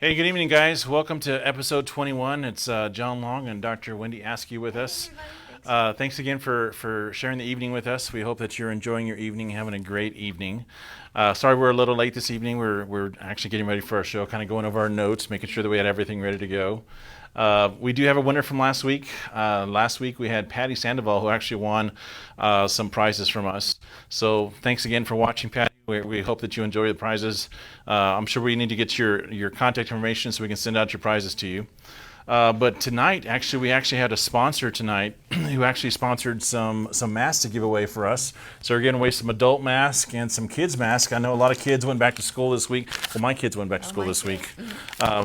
Hey, good evening, guys. Welcome to episode 21. It's John Long and Dr. Wendy Askew with us. Thanks again for sharing the evening with us. We hope that you're enjoying your evening, having a great evening. Sorry we're a little late this evening. We're actually getting ready for our show, kind of going over our notes, making sure that we had everything ready to go. We do have a winner from last week. Last week we had Patty Sandoval, who actually won some prizes from us. So thanks again for watching, Patty. We hope that you enjoy the prizes. I'm sure we need to get your contact information so we can send out your prizes to you. But tonight, we actually had a sponsor tonight who actually sponsored some masks to give away for us. So we're giving away some adult masks and some kids masks. I know a lot of kids went back to school this week. Well, my kids went back to school this week.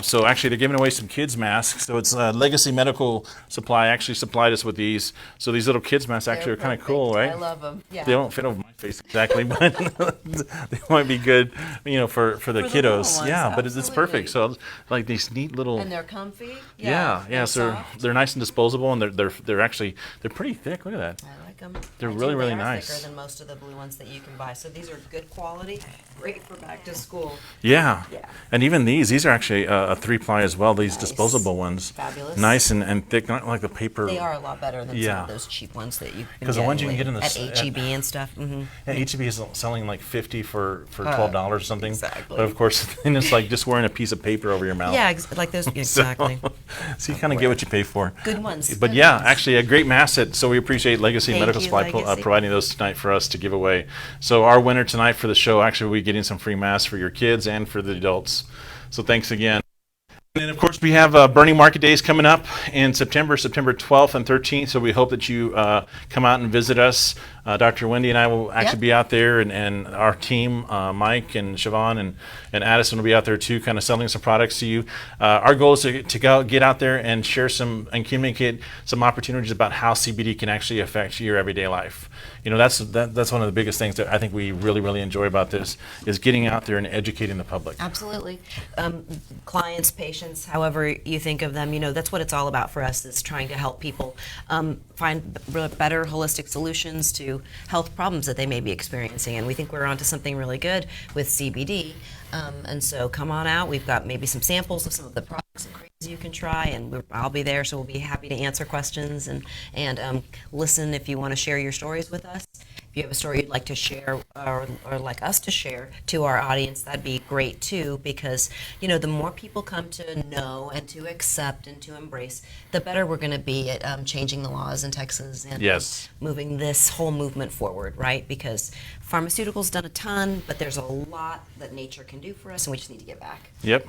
So actually, they're giving away some kids masks. So it's Legacy Medical Supply actually supplied us with these. So these little kids masks actually are kind of cool, right? I love them. Yeah. They don't fit over my face exactly, but they might be good, for the kiddos. Ones, yeah, but it's absolutely. perfect. So like these neat little. And they're comfy. Yeah. So they're nice and disposable, and they're actually pretty thick. Look at that. I like them. They're really nice. Thicker than most of the blue ones that you can buy. So these are good quality, great for back to school. Yeah. Yeah. And even these are actually a 3-ply as well. These Nice. disposable ones. Fabulous. Nice and thick, not like the paper. They are a lot better than some Yeah. of those cheap ones that you can 'Cause the ones you can get in the at H-E-B and stuff. Mm-hmm. Yeah, HEB is selling like 50 for $12 or something. Exactly. But of course, then it's like just wearing a piece of paper over your mouth. Yeah, like those. Exactly. So you kind of get what you pay for. Good ones. But Good yeah, ones. actually a great mass set. So we appreciate Legacy Thank Medical you, Supply Legacy. providing those tonight for us to give away. So our winner tonight for the show actually will be getting some free masks for your kids and for the adults. So thanks again. And then, of course, we have Burning Market Days coming up in September 12th and 13th. So we hope that you come out and visit us. Dr. Wendy and I will actually be out there, and our team, Mike and Siobhan and Addison will be out there too, kind of selling some products to you. Our goal is to go get out there and share and communicate some opportunities about how CBD can actually affect your everyday life. That's one of the biggest things that I think we really enjoy about this is getting out there and educating the public. Absolutely. Clients, patients, however you think of them, that's what it's all about for us, is trying to help people find better holistic solutions to health problems that they may be experiencing. And we think we're onto something really good with CBD. And so come on out. We've got maybe some samples of some of the products and creams you can try, and I'll be there, so we'll be happy to answer questions and listen if you want to share your stories with us. If you have a story you'd like to share or like us to share to our audience, that'd be great too, because the more people come to know and to accept and to embrace, the better we're going to be at changing the laws in Texas and Yes. moving this whole movement forward, right? Because pharmaceuticals done a ton, but there's a lot that nature can do for us, and we just need to get back. Yep.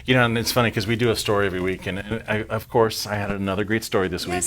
And it's funny because we do a story every week, and of course, I had another great story this week.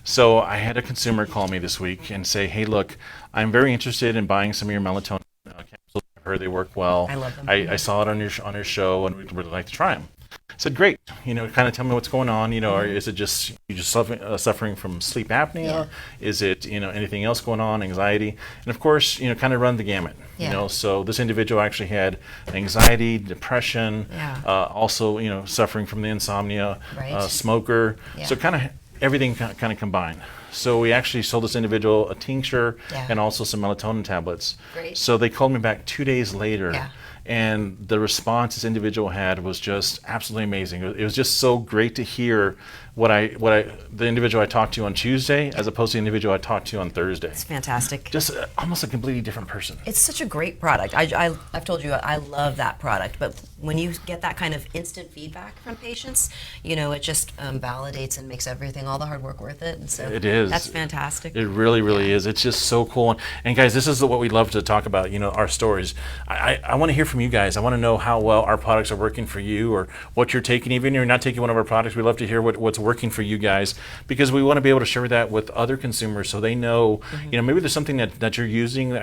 So I had a consumer call me this week and say, "Hey, look, I'm very interested in buying some of your melatonin capsules. I've heard they work well. I love them. I saw it on your show, and we'd really like to try them." I said, "Great. Kind of tell me what's going on. Or is it just you just suffering from sleep apnea? Yeah. Is it anything else going on? Anxiety?" And of course, kind of run the gamut. Yeah. So this individual actually had anxiety, depression, Yeah. also suffering from the insomnia, Right. smoker. Yeah. So kind of everything kind of combined. So we actually sold this individual a tincture Yeah. and also some melatonin tablets. Great. So they called me back 2 days later. Yeah. And the response this individual had was just absolutely amazing. It was just so great to hear the individual I talked to on Tuesday as opposed to the individual I talked to on Thursday. It's fantastic. Just almost a completely different person. It's such a great product. I've told you I love that product, but when you get that kind of instant feedback from patients, it just validates and makes everything, all the hard work, worth it. And so It is. That's fantastic. It really is. It's just so cool. And guys, this is what we love to talk about, our stories. I want to hear from you guys. I want to know how well our products are working for you or what you're taking. Even if you're not taking one of our products, we love to hear what's working for you guys, because we want to be able to share that with other consumers so they know, maybe there's something that you're using,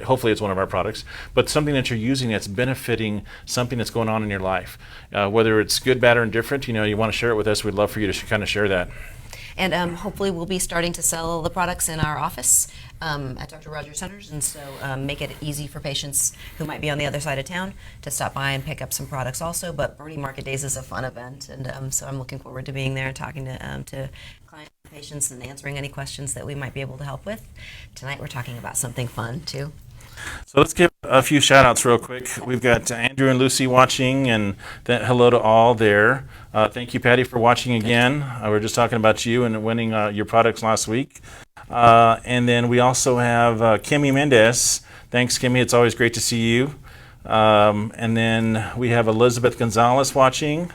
hopefully it's one of our products, but something that you're using that's benefiting something that's going on in your life. Whether it's good, bad, or indifferent, you want to share it with us, we'd love for you to kind of share that. And hopefully we'll be starting to sell the products in our office at Dr. Rogers Centers, and so make it easy for patients who might be on the other side of town to stop by and pick up some products also. But Burning Market Days is a fun event, and so I'm looking forward to being there and talking to clients and patients and answering any questions that we might be able to help with. Tonight we're talking about something fun too. So let's give a few shout outs real quick. We've got Andrew and Lucy watching, and hello to all there. Thank you, Patty, for watching again. We were just talking about you and winning your products last week. And then we also have Kimmy Mendez. Thanks, Kimmy. It's always great to see you. And then we have Elizabeth Gonzalez watching.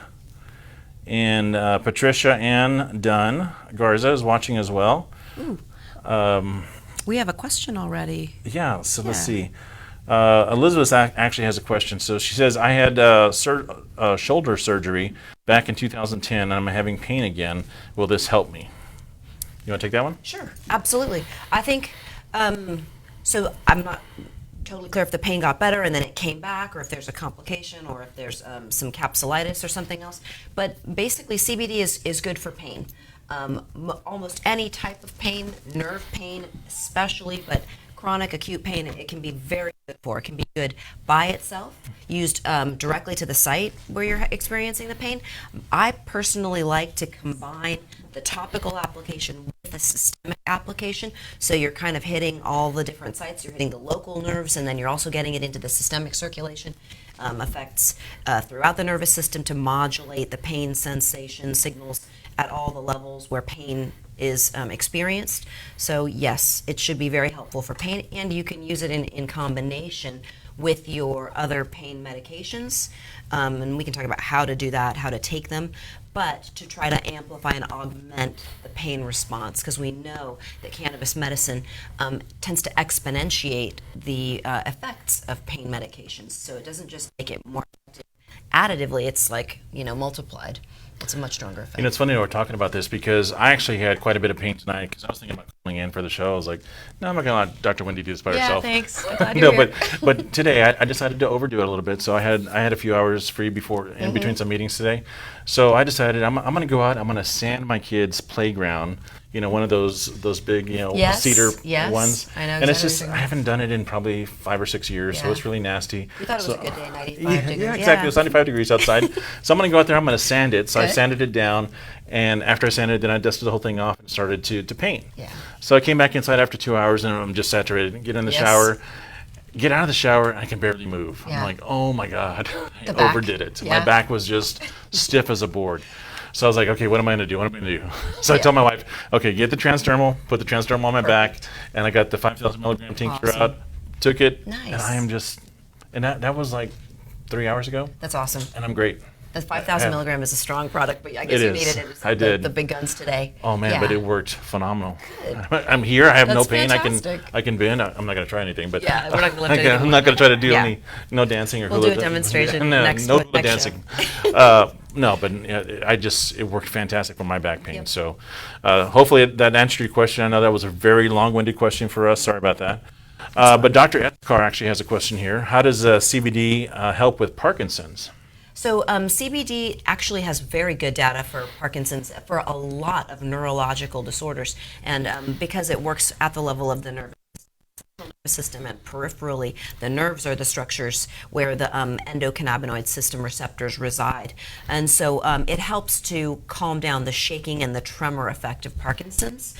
And Patricia Ann Dunn Garza is watching as well. We have a question already. Yeah, so let's see. Elizabeth actually has a question. So she says, I had shoulder surgery back in 2010, and I'm having pain again. Will this help me? You want to take that one? Sure, absolutely. I think, so I'm not totally clear if the pain got better and then it came back, or if there's a complication, or if there's some capsulitis or something else. But basically, CBD is good for pain. Almost any type of pain, nerve pain especially, but chronic acute pain, it can be very good for. It can be good by itself, used directly to the site where you're experiencing the pain. I personally like to combine the topical application with a systemic application, so you're kind of hitting all the different sites. You're hitting the local nerves, and then you're also getting it into the systemic circulation. Effects throughout the nervous system to modulate the pain sensation signals at all the levels where pain is experienced. So yes, it should be very helpful for pain, and you can use it in combination with your other pain medications. And we can talk about how to do that, how to take them, but to try to amplify and augment the pain response, because we know that cannabis medicine tends to exponentiate the effects of pain medications. So it doesn't just make it more effective additively, it's like, multiplied. It's a much stronger effect. It's funny we're talking about this because I actually had quite a bit of pain tonight because I was thinking about calling in for the show. I was like, no, I'm not going to let Dr. Wendy do this by herself. Yeah, thanks. I'm glad you're here. but today I decided to overdo it a little bit. So I had a few hours free in between some meetings today. So I decided I'm going to go out. I'm going to sand my kids' playground. One of those big, Yes, cedar yes, ones. I know And it's exactly just, what you're I haven't done it in probably 5 or 6 years, so Yeah. it's really nasty. We thought it was So- a good day, 95 Yeah, degrees. yeah, exactly. It was 95 degrees outside. So I'm going to go out there. I'm going to sand it. So I Good. sanded it down, and after I sanded it, then I dusted the whole thing off and started to paint. Yeah. So I came back inside after 2 hours, and I'm just saturated. Get in the Yes. shower. Get out of the shower, and I can barely move. Yeah. I'm like, oh my God, I The back. overdid it. Yeah. My back was just stiff as a board. So I was like, okay, what am I going to do? What am I going to do? So I told my wife, okay, get the transdermal, put the transdermal on my back, and I got the 5,000 milligram tincture Awesome. out, took it, Nice. and I am just, and that was like 3 hours ago, That's awesome. and I'm great. The 5,000 Yeah. milligram is a strong product, but I guess It you is. needed it. It was I did. The big guns today. Oh man, Yeah. but it worked phenomenal. I'm here. I have no That's pain. fantastic. I can bend. I'm not going to try anything, but Yeah, we're not gonna lift anything I'm more not going to try to do Yeah. no dancing or We'll hula do a demonstration No, next- no next hula show. dancing. No, but it worked fantastic for my back pain. Yep. So hopefully that answered your question. I know that was a very long-winded question for us. Sorry about that. But Dr. Ethkar actually has a question here. How does CBD help with Parkinson's? So CBD actually has very good data for Parkinson's, for a lot of neurological disorders, and because it works at the level of the nervous system and peripherally, the nerves are the structures where the endocannabinoid system receptors reside, and so it helps to calm down the shaking and the tremor effect of Parkinson's.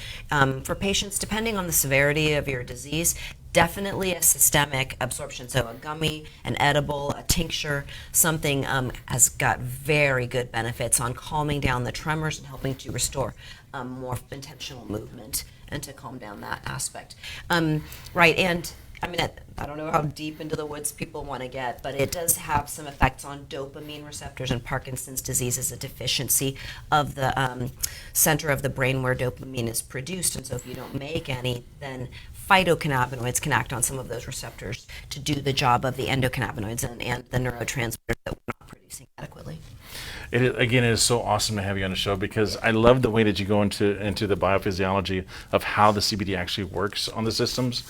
For patients, depending on the severity of your disease, definitely a systemic absorption. So a gummy, an edible, a tincture, something has got very good benefits on calming down the tremors and helping to restore more intentional movement and to calm down that aspect. Right, and I mean, I don't know how deep into the woods people want to get, but it does have some effects on dopamine receptors, and Parkinson's disease is a deficiency of the center of the brain where dopamine is produced. And so if you don't make any, then phytocannabinoids can act on some of those receptors to do the job of the endocannabinoids and the neurotransmitters that we're not producing adequately. Again, it is so awesome to have you on the show because I love the way that you go into the biophysiology of how the CBD actually works on the systems,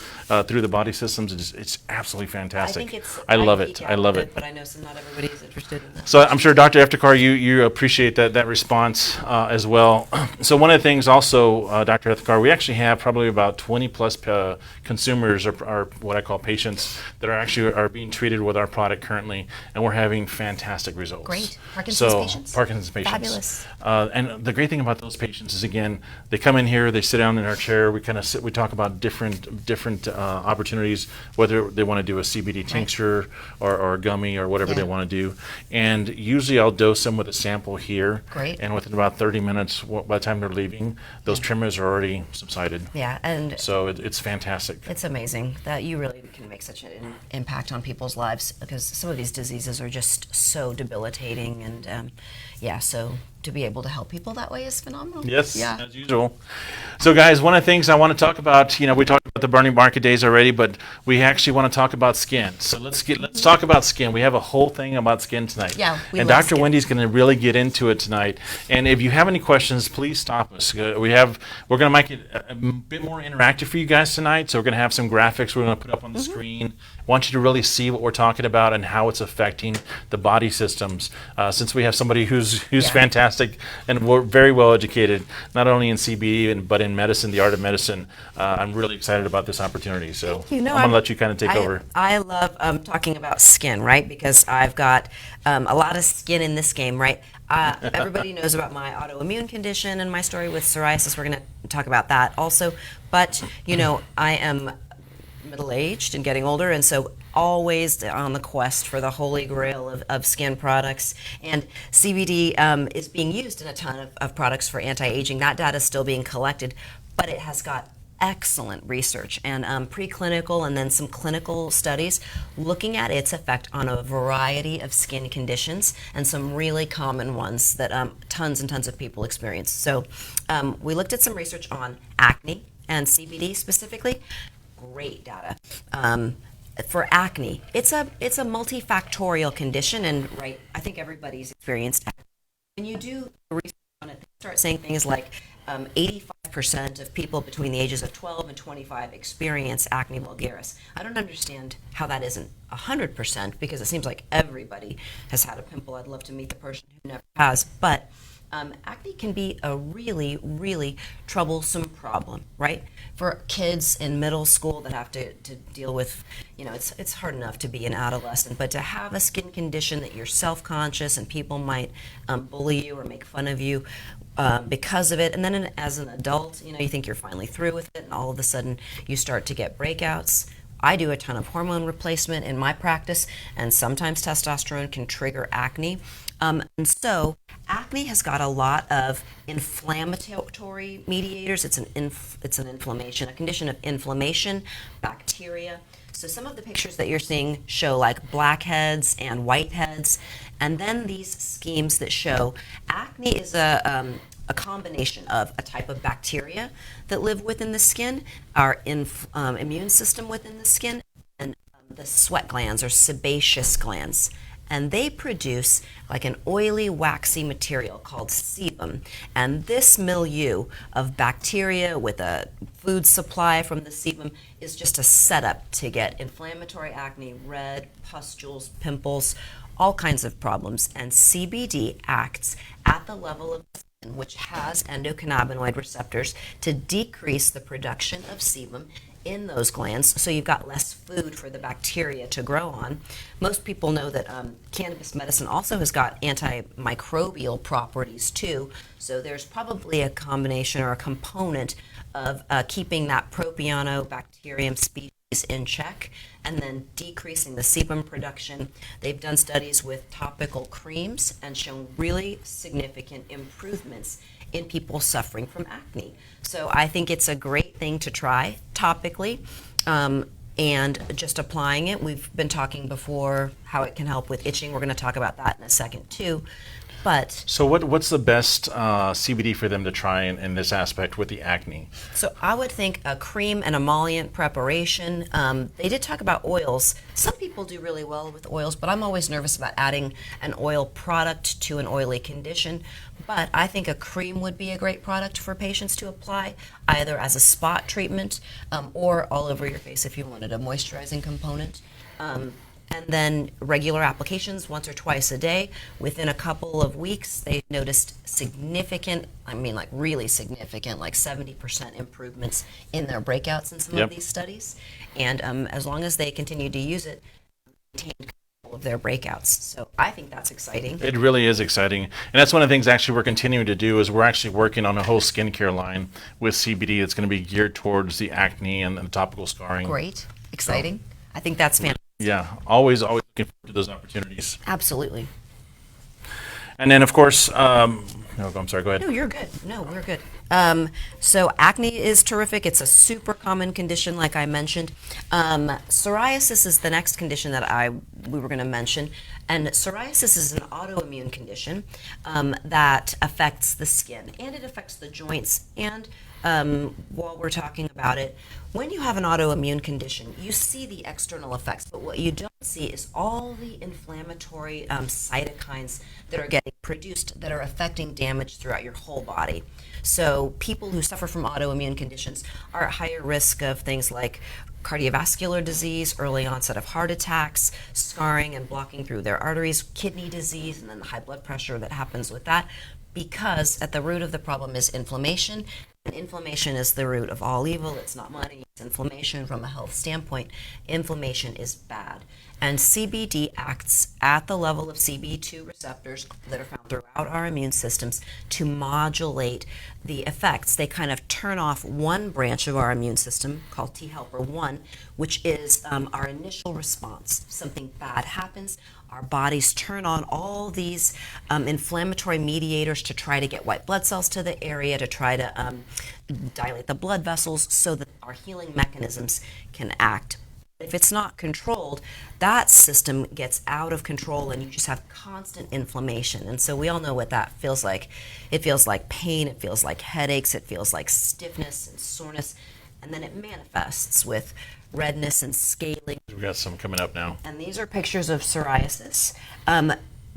through the body systems. It's absolutely fantastic. I love it. I love it. But I know not everybody is interested in that. So I'm sure, Dr. Eftekar, you appreciate that response as well. So one of the things also, Dr. Eftekar, we actually have probably about 20 plus consumers or what I call patients that are being treated with our product currently, and we're having fantastic results. Great. Parkinson's So patients. Parkinson's patients. Fabulous. And the great thing about those patients is, again, they come in here, they sit down in our chair, we kind of sit, we talk about different opportunities, whether they want to do a CBD tincture or a gummy or whatever they want to do. And usually I'll dose them with a sample here. Great. And within about 30 minutes, by the time they're leaving, those tremors are already subsided. Yeah, and So it's fantastic. it's amazing that you really can make such an impact on people's lives, because some of these diseases are just so debilitating, and so to be able to help people that way is phenomenal. Yes, Yeah. as usual. So, guys, one of the things I want to talk about, we talked about the Burning Market days already, but we actually want to talk about skin. So let's talk about skin. We have a whole thing about skin tonight. Yeah, we and love Dr. skin. Wendy's going to really get into it tonight. And if you have any questions, please stop us. We're going to make it a bit more interactive for you guys tonight. So we're going to have some graphics we're going to put up on the screen. I want you to really see what we're talking about and how it's affecting the body systems. Since we have somebody who's fantastic and we're very well educated, not only in CBD but in medicine, the art of medicine, I'm really excited about this opportunity. So I'm going to let you kind of take over. I love talking about skin, right? Because I've got a lot of skin in this game, right? Everybody knows about my autoimmune condition and my story with psoriasis. We're going to talk about that also. But, I am middle-aged and getting older, and so always on the quest for the holy grail of skin products. And CBD is being used in a ton of products for anti-aging. That data is still being collected, but it has got excellent research and preclinical and then some clinical studies looking at its effect on a variety of skin conditions, and some really common ones that tons and tons of people experience. So we looked at some research on acne and CBD specifically. Great data. For acne, it's a multifactorial condition, and I think everybody's experienced acne. When you do research on it, they start saying things like 85% of people between the ages of 12 and 25 experience acne vulgaris. I don't understand how that isn't 100%, because it seems like everybody has had a pimple. I'd love to meet the person who never has, but acne can be a really, really troublesome problem, right? For kids in middle school that have to deal with, it's hard enough to be an adolescent, but to have a skin condition that you're self-conscious and people might bully you or make fun of you because of it, and then as an adult, you think you're finally through with it, and all of a sudden you start to get breakouts. I do a ton of hormone replacement in my practice, and sometimes testosterone can trigger acne. And so acne has got a lot of inflammatory mediators. It's an inflammation, a condition of inflammation, bacteria. So some of the pictures that you're seeing show like blackheads and whiteheads, and then these schemes that show acne is a combination of a type of bacteria that live within the skin, our immune system within the skin, and the sweat glands or sebaceous glands. And they produce like an oily, waxy material called sebum. And this milieu of bacteria with a food supply from the sebum is just a setup to get inflammatory acne, red, pustules, pimples, all kinds of problems. And CBD acts at the level of the skin, which has endocannabinoid receptors, to decrease the production of sebum in those glands, so you've got less food for the bacteria to grow on. Most people know that cannabis medicine also has got antimicrobial properties too, so there's probably a combination or a component of keeping that propionibacterium species in check and then decreasing the sebum production. They've done studies with topical creams and shown really significant improvements in people suffering from acne. So I think it's a great thing to try topically, and just applying it. We've been talking before how it can help with itching. We're going to talk about that in a second too. But so what's the best CBD for them to try in this aspect with the acne? So I would think a cream and emollient preparation. They did talk about oils. Some people do really well with oils, but I'm always nervous about adding an oil product to an oily condition. But I think a cream would be a great product for patients to apply, either as a spot treatment or all over your face if you wanted a moisturizing component. And then regular applications once or twice a day. Within a couple of weeks, they noticed significant, like really significant, like 70% improvements in their breakouts in some of these studies. And as long as they continue to use it, maintain control of their breakouts. So I think that's exciting. It really is exciting. And that's one of the things actually we're continuing to do is we're actually working on a whole skincare line with CBD that's going to be geared towards the acne and the topical scarring. Great, exciting. I think that's fantastic. Yeah, always looking forward to those opportunities. Absolutely. And then, of course, no, I'm sorry, go ahead. No, you're good. No, we're good. So acne is terrific. It's a super common condition, like I mentioned. Psoriasis is the next condition that we were going to mention. And psoriasis is an autoimmune condition that affects the skin, and it affects the joints. And while we're talking about it, when you have an autoimmune condition, you see the external effects, but what you don't see is all the inflammatory cytokines that are getting produced that are affecting damage throughout your whole body. So people who suffer from autoimmune conditions are at higher risk of things like cardiovascular disease, early onset of heart attacks, scarring and blocking through their arteries, kidney disease, and then the high blood pressure that happens with that, because at the root of the problem is inflammation. And inflammation is the root of all evil. It's not money, it's inflammation. From a health standpoint, inflammation is bad. And CBD acts at the level of CB2 receptors that are found throughout our immune systems to modulate the effects. They kind of turn off one branch of our immune system called T helper 1, which is our initial response. Something bad happens, our bodies turn on all these inflammatory mediators to try to get white blood cells to the area, to try to dilate the blood vessels so that our healing mechanisms can act. If it's not controlled, that system gets out of control and you just have constant inflammation. And so we all know what that feels like. It feels like pain, it feels like headaches, it feels like stiffness and soreness, and then it manifests with redness and scaling. We've got some coming up now. And these are pictures of psoriasis.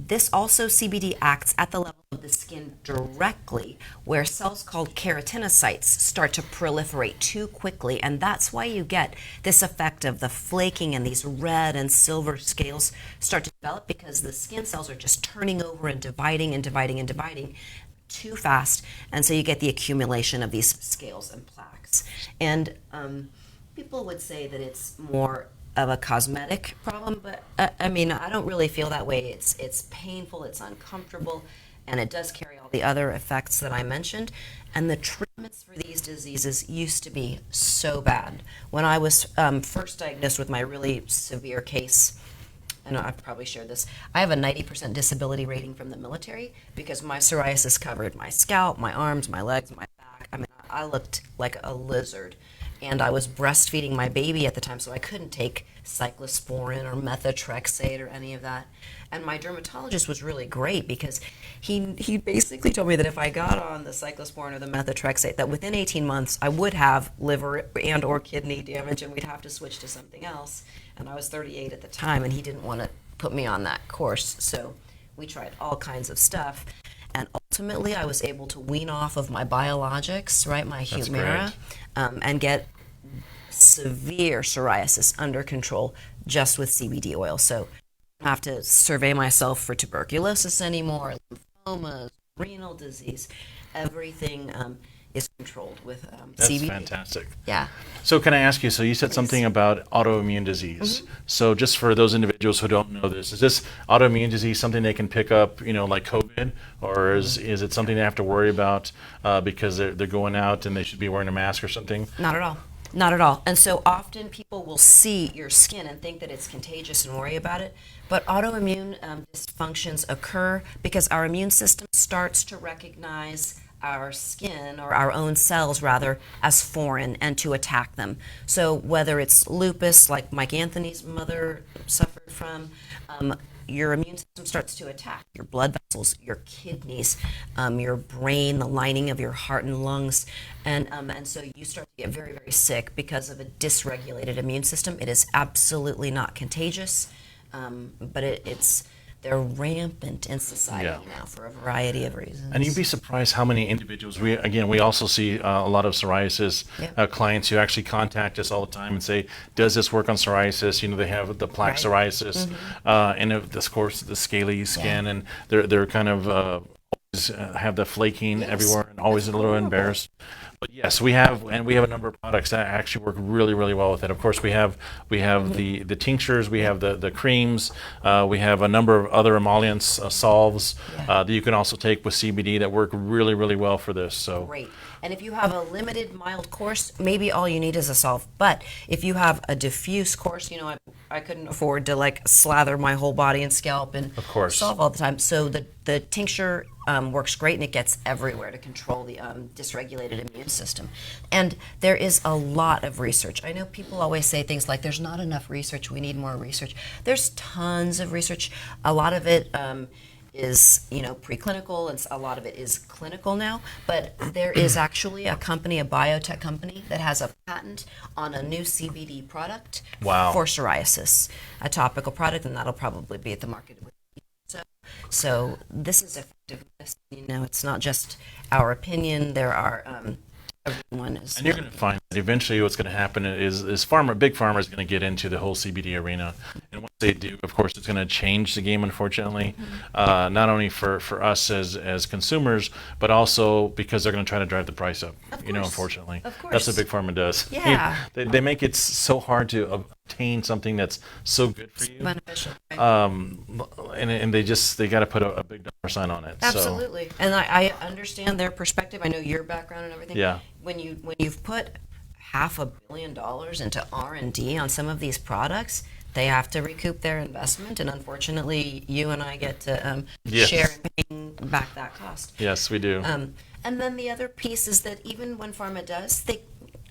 This also, CBD acts at the level of the skin directly, where cells called keratinocytes start to proliferate too quickly, and that's why you get this effect of the flaking and these red and silver scales start to develop, because the skin cells are just turning over and dividing and dividing and dividing too fast, and so you get the accumulation of these scales and plaques. And people would say that it's more of a cosmetic problem, but I mean, I don't really feel that way. It's painful, it's uncomfortable, and it does carry all the other effects that I mentioned. And the treatments for these diseases used to be so bad. When I was first diagnosed with my really severe case, I know I've probably shared this, I have a 90% disability rating from the military because my psoriasis covered my scalp, my arms, my legs, my back. I mean, I looked like a lizard. And I was breastfeeding my baby at the time, so I couldn't take cyclosporin or methotrexate or any of that. And my dermatologist was really great because he basically told me that if I got on the cyclosporin or the methotrexate, that within 18 months I would have liver and or kidney damage and we'd have to switch to something else. And I was 38 at the time, and he didn't want to put me on that course. So we tried all kinds of stuff. And ultimately, I was able to wean off of my biologics, right, my Humira, and get severe psoriasis under control just with CBD oil. So I don't have to survey myself for tuberculosis anymore, lymphomas, renal disease. Everything is controlled with That's CBD. fantastic. Yeah. So can I ask you, so you said something about autoimmune disease. Mm-hmm. So just for those individuals who don't know this, is this autoimmune disease something they can pick up, like COVID? Or is it something they have to worry about because they're going out and they should be wearing a mask or something? Not at all. Not at all. And so often people will see your skin and think that it's contagious and worry about it. But autoimmune dysfunctions occur because our immune system starts to recognize our skin, or our own cells rather, as foreign and to attack them. So whether it's lupus, like Mike Anthony's mother suffered from, your immune system starts to attack your blood vessels, your kidneys, your brain, the lining of your heart and lungs, and so you start to get very, very sick because of a dysregulated immune system. It is absolutely not contagious, but they're rampant in society now for a variety of reasons. And you'd be surprised how many individuals, we also see a lot of psoriasis clients who actually contact us all the time and say, does this work on psoriasis? They have the plaque psoriasis, and of course the scaly skin, and they're kind of have the flaking everywhere and always a little embarrassed. But yes, we have a number of products that actually work really, really well with it. Of course, we have the tinctures, we have the creams, we have a number of other emollients, solves that you can also take with CBD that work really, really well for this. So Great. And if you have a limited mild course, maybe all you need is a solve. But if you have a diffuse course, I couldn't afford to like slather my whole body and scalp and Of course. solve all the time. So the tincture works great, and it gets everywhere to control the dysregulated immune system. And there is a lot of research. I know people always say things like, there's not enough research, we need more research. There's tons of research. A lot of it is preclinical, and a lot of it is clinical now. But there is actually a company, a biotech company, that has a patent on a new CBD product Wow. for psoriasis, a topical product, and that'll probably be at the market. So this is effectiveness. It's not just our opinion. There are everyone is. And you're going to find that eventually what's going to happen is big pharma is going to get into the whole CBD arena. And once they do, of course, it's going to change the game, unfortunately, not only for us as consumers, but also because they're going to try to drive the price up, unfortunately. Of course. That's what big pharma does. Yeah. They make it so hard to obtain something that's so good for you. Beneficial. Right? And they got to put a big dollar sign on it. Absolutely. And I understand their perspective. I know your background and everything. Yeah. When you've put $500 million into R&D on some of these products, they have to recoup their investment, and unfortunately, you and I get to Yes. share in paying back that cost. Yes, we do. And then the other piece is that even when pharma does,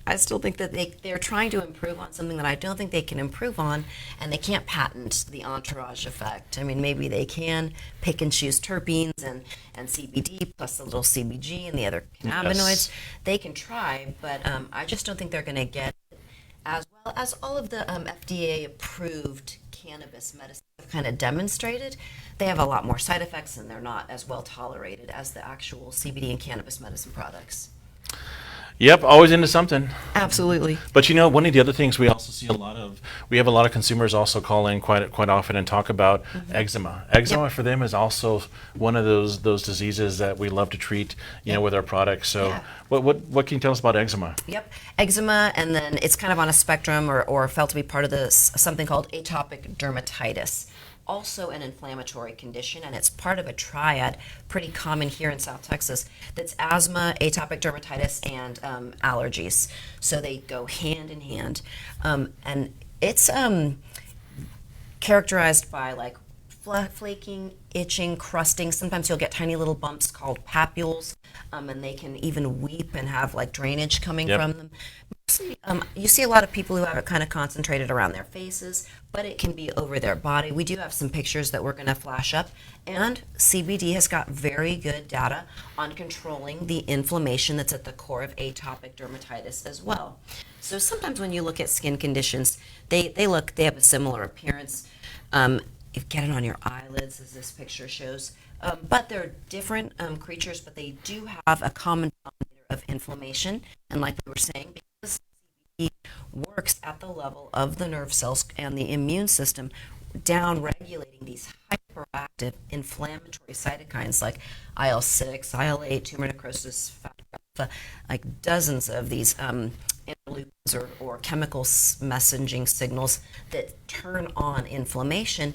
I still think that they're trying to improve on something that I don't think they can improve on, and they can't patent the entourage effect. I mean, maybe they can pick and choose terpenes and CBD plus a little CBG and the other cannabinoids. Yes. They can try, but I just don't think they're going to get as well as all of the FDA-approved cannabis medicines have kind of demonstrated. They have a lot more side effects, and they're not as well tolerated as the actual CBD and cannabis medicine products. Yep, always into something. Absolutely. But one of the other things we also see we have a lot of consumers also call in quite often and talk about eczema. Eczema for them is also one of those diseases that we love to treat, with our products. So Yeah. what can you tell us about eczema? Yep, eczema, and then it's kind of on a spectrum or felt to be part of this something called atopic dermatitis. Also an inflammatory condition, and it's part of a triad, pretty common here in South Texas, that's asthma, atopic dermatitis, and allergies. So they go hand in hand. And it's characterized by like flaking, itching, crusting. Sometimes you'll get tiny little bumps called papules, and they can even weep and have like drainage coming Yep. from them. Mostly, you see a lot of people who have it kind of concentrated around their faces, but it can be over their body. We do have some pictures that we're going to flash up, and CBD has got very good data on controlling the inflammation that's at the core of atopic dermatitis as well. So sometimes when you look at skin conditions, they have a similar appearance. You get it on your eyelids, as this picture shows. But they're different creatures, but they do have a common denominator of inflammation. And like we were saying, because CBD works at the level of the nerve cells and the immune system, down regulating these hyperactive inflammatory cytokines like IL-6, IL-8, tumor necrosis factor alpha, like dozens of these interleukins or chemical messaging signals that turn on inflammation.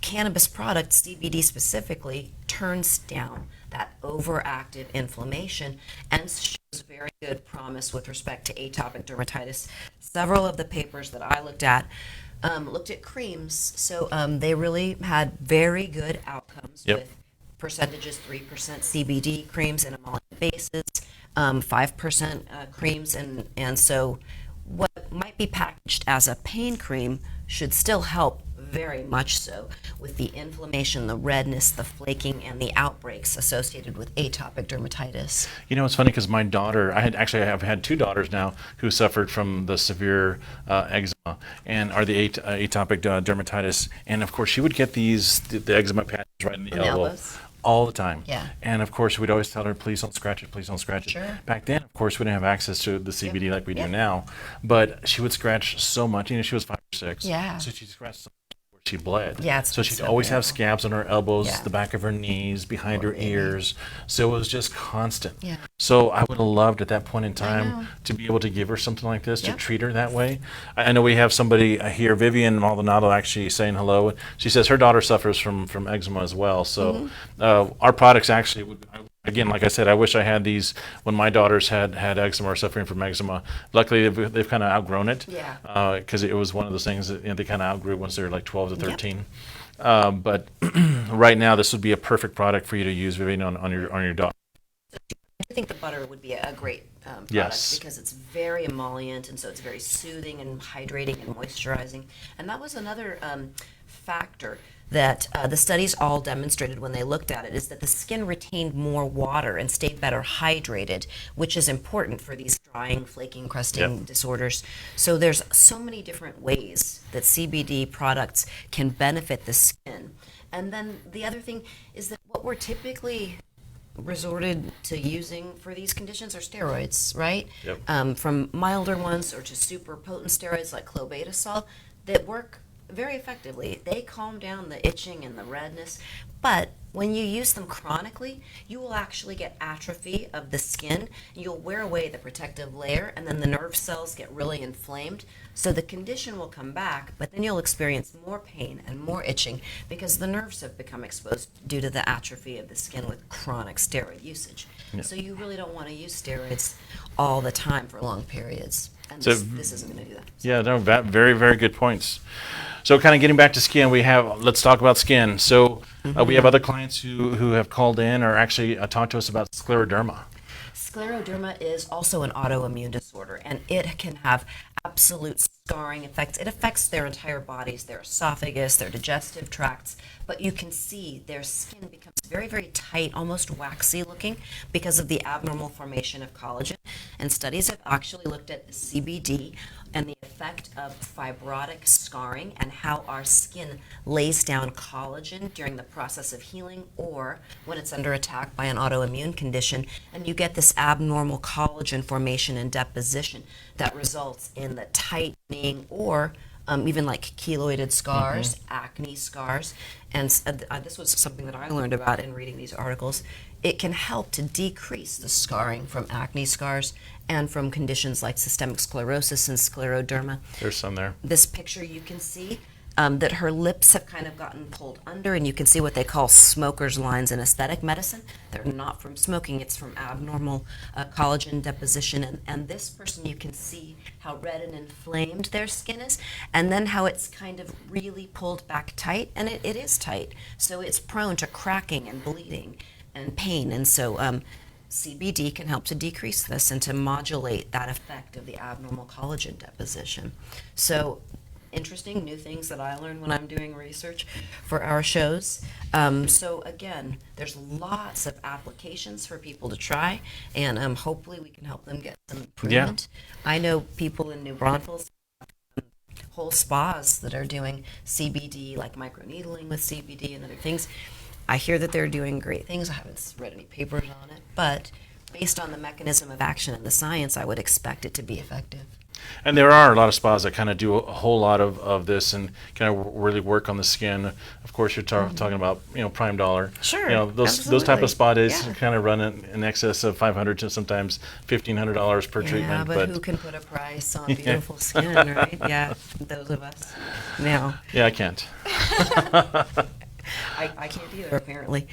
Cannabis products, CBD specifically, turns down that overactive inflammation and shows very good promise with respect to atopic dermatitis. Several of the papers that I looked at creams, so they really had very good outcomes Yep. with percentages: 3% CBD creams and emollient bases, 5% creams, and so what might be packaged as a pain cream should still help very much so with the inflammation, the redness, the flaking, and the outbreaks associated with atopic dermatitis. It's funny because my daughter, I've had two daughters now who suffered from the severe eczema or the atopic dermatitis, and of course she would get the eczema patches right in the elbow. Elbows. All the time. Yeah. And of course, we'd always tell her, please don't scratch it, please don't scratch it. Sure. Back then, of course, we didn't have access to the CBD like we do Yep. now. But she would scratch so much. She was 5 or 6. Yeah. So she scratched so much before she bled. Yeah, it's so she'd so always have painful. scabs on her elbows, Yeah. the back of her knees, behind Poor her baby. ears. So it was just constant. Yeah. So I would have loved at that point in know. time to be able to give her something like this, to Yep. treat her that way. I know we have somebody here, Vivian Maldonado, actually saying hello. She says her daughter suffers from eczema as well. So our products actually would. Again, like I said, I wish I had these when my daughters had eczema or suffering from eczema. Luckily, they've kind of outgrown it. Yeah. Because it was one of those things that they kind of outgrew once they were like 12 to 13. Yep. But right now, this would be a perfect product for you to use, Vivian, on your daughter. I think the butter would be a great product Yes. because it's very emollient, and so it's very soothing and hydrating and moisturizing. And that was another factor that the studies all demonstrated when they looked at it, is that the skin retained more water and stayed better hydrated, which is important for these drying, flaking, crusting Yep. disorders. So there's so many different ways that CBD products can benefit the skin. And then the other thing is that what we're typically resorted to using for these conditions are steroids, right? Yep. From milder ones or to super potent steroids like clobetasol that work very effectively. They calm down the itching and the redness, but when you use them chronically, you will actually get atrophy of the skin. You'll wear away the protective layer, and then the nerve cells get really inflamed. So the condition will come back, but then you'll experience more pain and more itching because the nerves have become exposed due to the atrophy of the skin with chronic steroid usage. So you really don't want to use steroids all the time for long periods. And So- this isn't going to do that. Yeah, no, very, very good points. So kind of getting back to skin, let's talk about skin. So we have other clients who have called in or actually talked to us about scleroderma. Scleroderma is also an autoimmune disorder, and it can have absolute scarring effects. It affects their entire bodies, their esophagus, their digestive tracts, but you can see their skin becomes very, very tight, almost waxy looking because of the abnormal formation of collagen. And studies have actually looked at the CBD and the effect of fibrotic scarring and how our skin lays down collagen during the process of healing or when it's under attack by an autoimmune condition. And you get this abnormal collagen formation and deposition that results in the tightening or even like keloided scars, acne scars. And this was something that I learned about in reading these articles. It can help to decrease the scarring from acne scars and from conditions like systemic sclerosis and scleroderma. There's some there. This picture you can see that her lips have kind of gotten pulled under, and you can see what they call smoker's lines in aesthetic medicine. They're not from smoking, it's from abnormal collagen deposition. And this person, you can see how red and inflamed their skin is, and then how it's kind of really pulled back tight, and it is tight. So it's prone to cracking and bleeding and pain. And so CBD can help to decrease this and to modulate that effect of the abnormal collagen deposition. So interesting new things that I learn when I'm doing research for our shows. So again, there's lots of applications for people to try, and hopefully we can help them get some improvement. I know people in New Braunfels, whole spas that are doing CBD, like microneedling with CBD and other things. I hear that they're doing great things. I haven't read any papers on it, but based on the mechanism of action and the science, I would expect it to be effective. And there are a lot of spas that kind of do a whole lot of this and kind of really work on the skin. Of course, you're talking about Prime Dollar. Sure, Those type absolutely. of spa days Yeah. kind of run in excess of $500 to sometimes $1,500 per Yeah, treatment. but who can put a price on beautiful skin, right? Yeah, those of us. Now, Yeah, I can't. I can't either, apparently.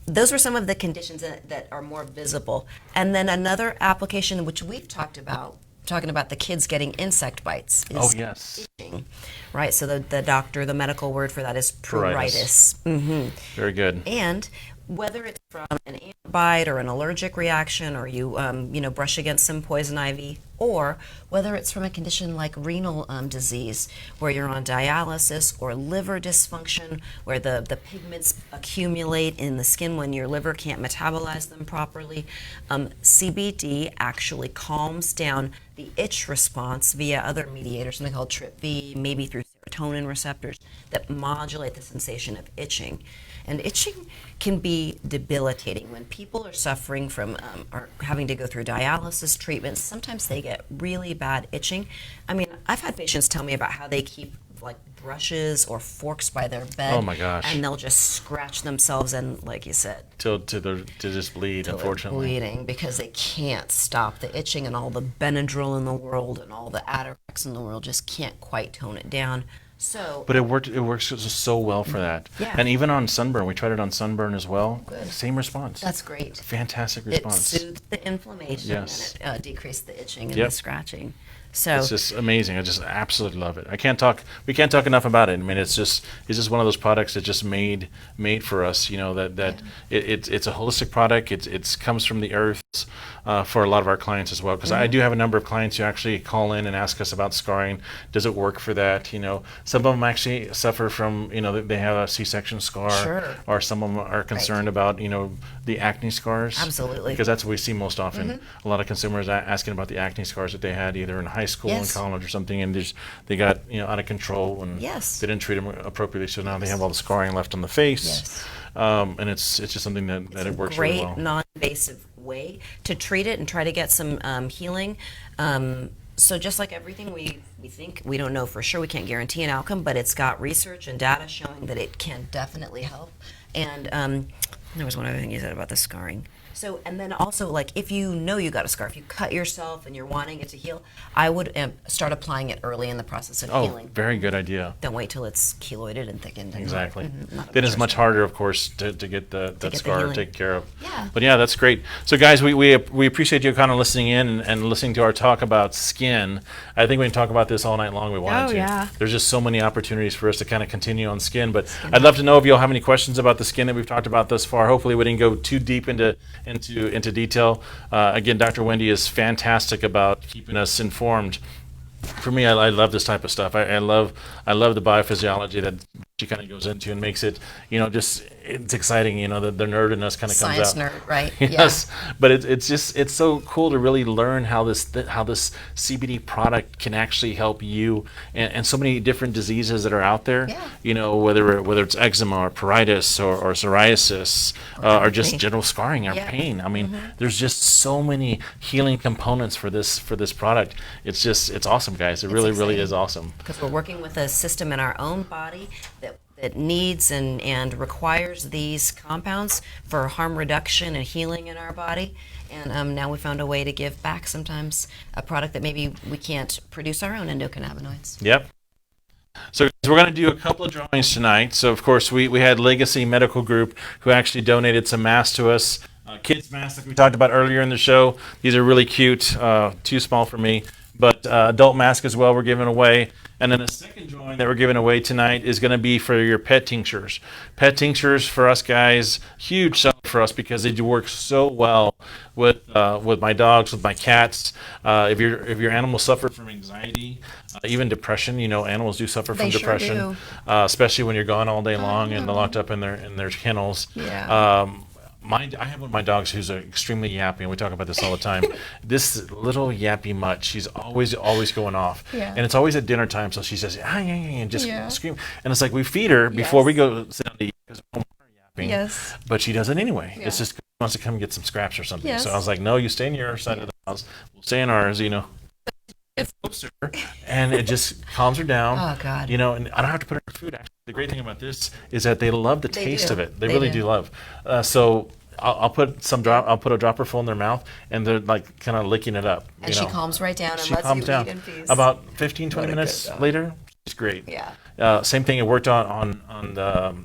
Those were some of the conditions that are more visible. And then another application which we've talked about, talking about the kids getting insect bites, is Oh yes, itching, right? So the medical word for that is pruritus. very good. And whether it's from an ant bite or an allergic reaction, or you brush against some poison ivy, or whether it's from a condition like renal disease, where you're on dialysis, or liver dysfunction, where the pigments accumulate in the skin when your liver can't metabolize them properly, CBD actually calms down the itch response via other mediators, something called TRPV, maybe through serotonin receptors that modulate the sensation of itching. And itching can be debilitating when people are suffering from or having to go through dialysis treatments. Sometimes they get really bad itching. I mean, I've had patients tell me about how they keep like brushes or forks by their bed. Oh my gosh. And they'll just scratch themselves and, like you said, To just bleed, till they're unfortunately. bleeding because they can't stop the itching, and all the Benadryl in the world and all the Atarax in the world just can't quite tone it down. So, But it works so well for that. Yeah. And even on sunburn, we tried it on sunburn as well. Good. Same response. that's great. Fantastic It response. soothed the inflammation, Yes. and it decreased the itching and Yep. the scratching. So It's just amazing. I just absolutely love it. We can't talk enough about it. I mean, it's just one of those products that just made for us. You know that it's a holistic product. It comes from the earth for a lot of our clients as well. Because I do have a number of clients who actually call in and ask us about scarring. Does it work for that? You know, some of them actually suffer from they have a C-section scar, Sure. or some of them are concerned about the acne scars. Absolutely. Because that's what we see most often. A lot of consumers asking about the acne scars that they had either in high school and Yes. college or something, and they got out of control, and Yes. they didn't treat them appropriately, so now they have all the scarring left on the face. Yes. And it's just something that it works great really well. non-invasive way to treat it and try to get some healing. So just like everything, we think we don't know for sure, we can't guarantee an outcome, but it's got research and data showing that it can definitely help. And there was one other thing you said about the scarring. So, and then also, like, if you know you got a scar, if you cut yourself and you're wanting it to heal, I would start applying it early in the process of Oh, healing. very good idea. Don't wait till it's keloided and thickened. And Exactly. not a Then it's pressure much scar. harder, of course, to get that get the scar healing. taken care of. Yeah. But yeah, that's great. So guys, we appreciate you kind of listening in and listening to our talk about skin. I think we can talk about this all night long. We wanted to. yeah. There's just so many opportunities for us to kind of continue on skin. But I'd love to know if you all have any questions about the skin that we've talked about thus far. Hopefully, we didn't go too deep into detail. Again, Dr. Wendy is fantastic about keeping us informed. For me, I love this type of stuff. I love the biophysiology that she kind of goes into and makes it, just it's exciting. The nerd in us kind of comes out. Science nerd, right? Yes, but it's so cool to really learn how this CBD product can actually help you and so many different diseases that are out there. Yeah. Whether it's eczema or pruritus or psoriasis or just pain. general scarring or Yeah. pain. I mean, there's just so many healing components for this product. It's awesome, guys. It really exciting. is awesome. Because we're working with a system in our own body that needs and requires these compounds for harm reduction and healing in our body. And now we found a way to give back sometimes a product that maybe we can't produce our own endocannabinoids. Yep. So we're going to do a couple of drawings tonight. So, of course, we had Legacy Medical Group who actually donated some masks to us. Kids masks, like we talked about earlier in the show. These are really cute, too small for me. But adult mask as well we're giving away. And then the second drawing that we're giving away tonight is going to be for your pet tinctures. Pet tinctures for us guys, huge seller for us because they do work so well with my dogs, with my cats. If your animals suffer from anxiety, even depression, animals do suffer from They sure depression, do. Especially when you're gone all day long and they're locked up in their kennels. Yeah. I have one of my dogs who's extremely yappy, and we talk about this all the time. This little yappy mutt, she's always going off. Yeah. And it's always at dinner time, so she says, and just Yeah. scream. And it's like we feed her before we go sit down to eat because we don't want her yapping. Yes. But she does it anyway. Yeah. It's just she wants to come get some scraps or something. Yes. So I was like, no, you stay in your side of the house. We'll stay in ours, It's closer, and it just calms her down. Oh, God. And I don't have to put her in food. Actually, the great thing about this is that they love the They taste do. of it. They They really do. do love. So I'll put I'll put a dropper full in their mouth, and they're like kind of licking it up. And she calms right down and She lets calms you down. eat in peace. About 15, 20 What a minutes good dog. later, she's great. Yeah. Same thing. It worked on the.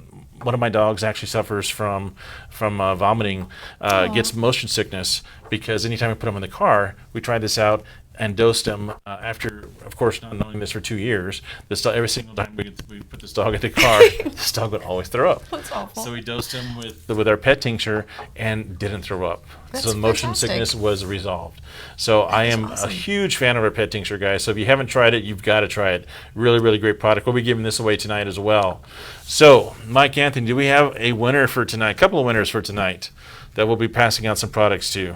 One of my dogs actually suffers from vomiting, gets motion sickness because anytime we put him in the car, we tried this out and dosed him after, of course, not knowing this for 2 years. Every single time we put this dog in the car, this dog would always throw up. That's awful. So we dosed him with our pet tincture and didn't throw up. That's So the motion fantastic. sickness was resolved. So I am awesome. a huge fan of our pet tincture, guys. So if you haven't tried it, you've got to try it. Really, really great product. We'll be giving this away tonight as well. So, Mike Anthony, do we have a winner for tonight? A couple of winners for tonight that we'll be passing out some products to.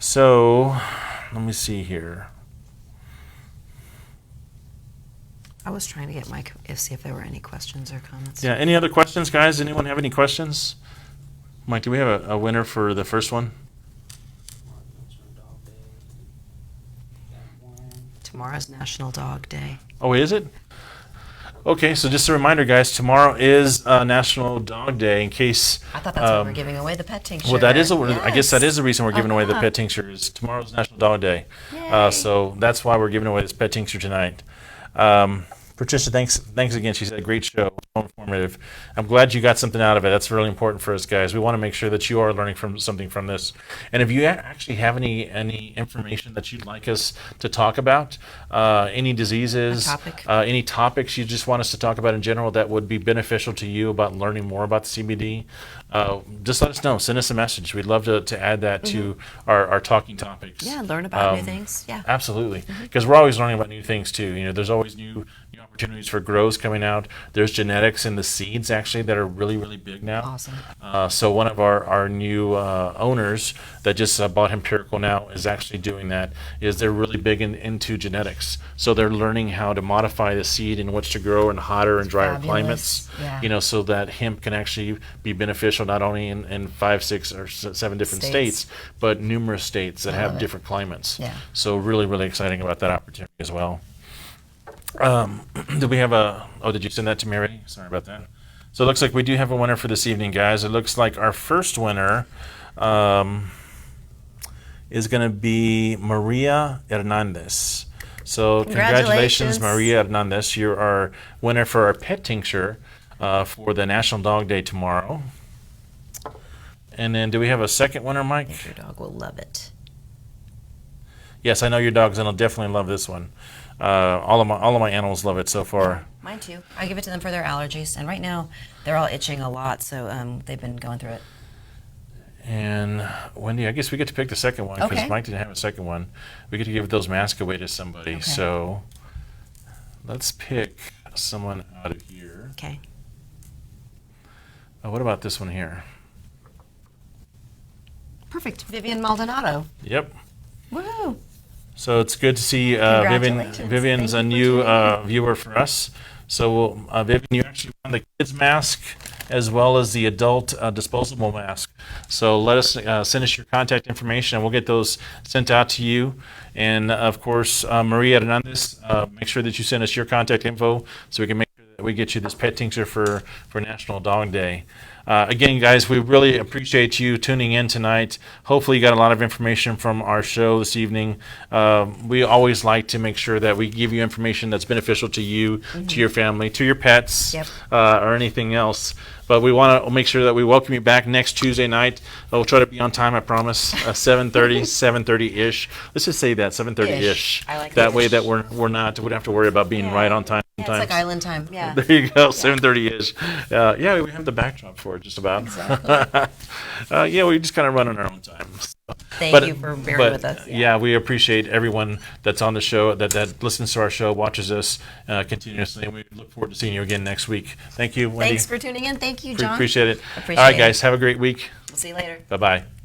So, let me see here. I was trying to get Mike, see if there were any questions or comments. Yeah, any other questions, guys? Anyone have any questions? Mike, do we have a winner for the first one? Tomorrow's National Dog Day. Oh, is it? Okay, so just a reminder, guys, tomorrow is National Dog Day. In case I thought that's why we're giving away the pet tincture. well, that is I guess that Yes. is the reason we're giving away the pet tincture. Is tomorrow's National Dog Day, Yay. so that's why we're giving away this pet tincture tonight. Patricia, thanks again. She said, great show, so informative. I'm glad you got something out of it. That's really important for us, guys. We want to make sure that you are learning something from this. And if you actually have any information that you'd like us to talk about, any diseases, A topic. any topics you just want us to talk about in general that would be beneficial to you about learning more about the CBD, just let us know. Send us a message. We'd love to add that to our talking topics. Yeah, learn about new things. Yeah. Absolutely, because we're always learning about new things too. There's always new opportunities for grows coming out. There's genetics in the seeds actually that are really, really big now. Awesome. So one of our new owners that just bought Empirical now is actually doing that. Is they're really big into genetics. So they're learning how to modify the seed in which to grow in hotter and drier Fabulous. climates. Yeah. So that hemp can actually be beneficial not only in 5, 6, or 7 different states, but numerous states that have different climates. Yeah. So really, really exciting about that opportunity as well. Did we have did you send that to me already? Sorry about that. So it looks like we do have a winner for this evening, guys. It looks like our first winner is going to be Maria Hernandez. So congratulations, Maria Hernandez. You're our winner for our pet tincture for the National Dog Day tomorrow. And then do we have a second winner, Mike? I think your dog will love it. Yes, I know your dog's going to definitely love this one. All of my animals love it so far. Mine too. I give it to them for their allergies, and right now they're all itching a lot, so they've been going through it. And Wendy, I guess we get to pick the second one because Okay. Mike didn't have a second one. We get to give those masks away to somebody. Okay. So let's pick someone out of here. Okay. What about this one here? Perfect. Vivian Maldonado. Yep. Woohoo! So it's good to see Vivian. Congratulations. Vivian's a Thank you new for tuning viewer for us. So Vivian, you actually won the kids mask as well as the adult disposable mask. So let us send us your contact information, and we'll get those sent out to you. And of course, Maria Hernandez, make sure that you send us your contact info so we can make sure that we get you this pet tincture for National Dog Day. Again, guys, we really appreciate you tuning in tonight. Hopefully you got a lot of information from our show this evening. We always like to make sure that we give you information that's beneficial to you, to your family, to your pets, or anything else. But we want to make sure that we welcome you back next Tuesday night. We'll try to be on time, I promise. 7:30, 7:30-ish. Let's just say that, 7:30-ish. I like that the way ish. that we don't have to worry about being right on time. Yeah, it's like island time. Yeah. There you go, 7:30-ish. Yeah, we have the backdrop for it just about. Exactly. Yeah, we just kind of run on our own time. Thank you for bearing with us. Yeah, we appreciate everyone that's on the show, that listens to our show, watches us continuously, and we look forward to seeing you again next week. Thank you, Wendy. Thanks for tuning in. Thank you, John. Appreciate it. Appreciate All right, it. guys, have a great week. We'll see you later. Bye-bye.